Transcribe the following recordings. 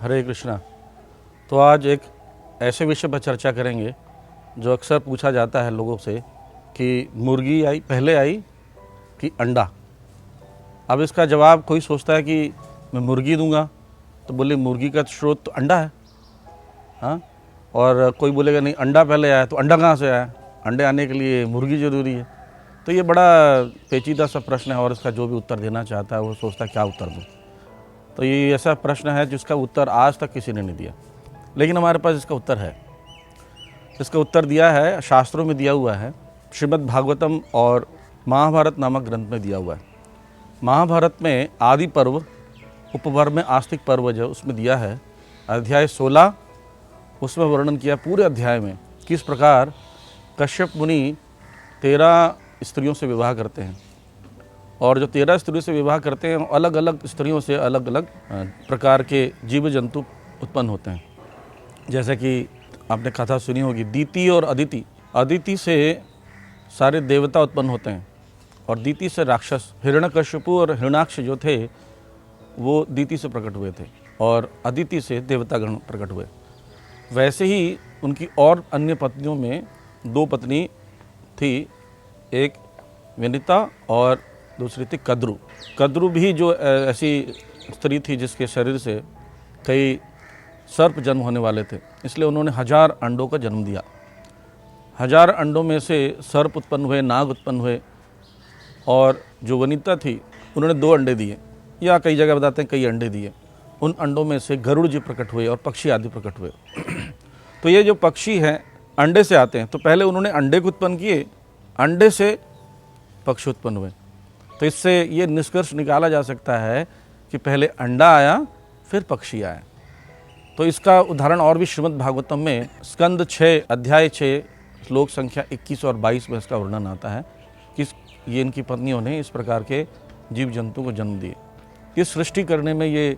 हरे कृष्णा। तो आज एक ऐसे विषय पर चर्चा करेंगे जो अक्सर पूछा जाता है लोगों से कि मुर्गी पहले आई कि अंडा। अब इसका जवाब कोई सोचता है कि मैं मुर्गी दूंगा, तो बोले मुर्गी का स्रोत तो अंडा है। हाँ, और कोई बोलेगा नहीं अंडा पहले आया, तो अंडा कहाँ से आया, अंडे आने के लिए मुर्गी ज़रूरी है। तो ये बड़ा पेचीदा सा प्रश्न है और इसका जो भी उत्तर देना चाहता है वो सोचता है क्या उत्तर दूँ। तो ये ऐसा प्रश्न है जिसका उत्तर आज तक किसी ने नहीं दिया, लेकिन हमारे पास इसका उत्तर है। इसका उत्तर दिया है, शास्त्रों में दिया हुआ है, श्रीमद् भागवतम और महाभारत नामक ग्रंथ में दिया हुआ है। महाभारत में आदि पर्व, उपपर्व में आस्तिक पर्व जो उसमें दिया है, अध्याय 16, उसमें वर्णन किया पूरे अध्याय में किस प्रकार कश्यप मुनि 13 स्त्रियों से विवाह करते हैं, और जो 13 स्त्रियों से विवाह करते हैं अलग अलग स्त्रियों से अलग अलग प्रकार के जीव जंतु उत्पन्न होते हैं। जैसे कि आपने कथा सुनी होगी, दीति और अदिति। अदिति से सारे देवता उत्पन्न होते हैं और दीति से राक्षस। हिरण्यकश्यपु और हिरण्याक्ष जो थे वो दीति से प्रकट हुए थे और अदिति से देवतागण प्रकट हुए। वैसे ही उनकी और अन्य पत्नियों में 2 पत्नी थी, एक विनिता और दूसरी थी कद्रु। कद्रु भी जो ऐसी स्त्री थी जिसके शरीर से कई सर्प जन्म होने वाले थे, इसलिए उन्होंने 1000 अंडों का जन्म दिया। 1000 अंडों में से सर्प उत्पन्न हुए, नाग उत्पन्न हुए, और जो वनिता थी उन्होंने 2 अंडे दिए, या कई जगह बताते हैं कई अंडे दिए। उन अंडों में से गरुड़ जी प्रकट हुए और पक्षी आदि प्रकट हुए। तो ये जो पक्षी हैं अंडे से आते हैं, तो पहले उन्होंने अंडे को उत्पन्न किए, अंडे से पक्षी उत्पन्न हुए। तो इससे ये निष्कर्ष निकाला जा सकता है कि पहले अंडा आया फिर पक्षी आया। तो इसका उदाहरण और भी श्रीमद् भागवतम में स्कंद 6 अध्याय 6 श्लोक संख्या 21 और 22 में इसका वर्णन आता है कि ये इनकी पत्नियों ने इस प्रकार के जीव जंतु को जन्म दिए। इस सृष्टि करने में ये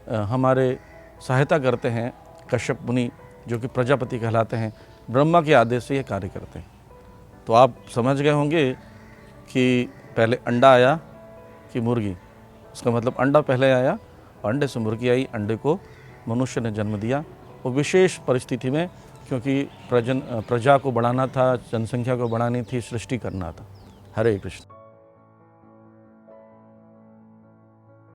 हमारे सहायता करते हैं कश्यप मुनि, जो कि प्रजापति कहलाते हैं। ब्रह्मा के आदेश से ये कार्य करते हैं। तो आप समझ गए होंगे कि पहले अंडा आया कि मुर्गी। इसका मतलब अंडा पहले आया और अंडे से मुर्गी आई, अंडे को मनुष्य ने जन्म दिया। वो विशेष परिस्थिति में, क्योंकि प्रजा को बढ़ाना था, जनसंख्या को बढ़ानी थी, सृष्टि करना था। हरे कृष्ण।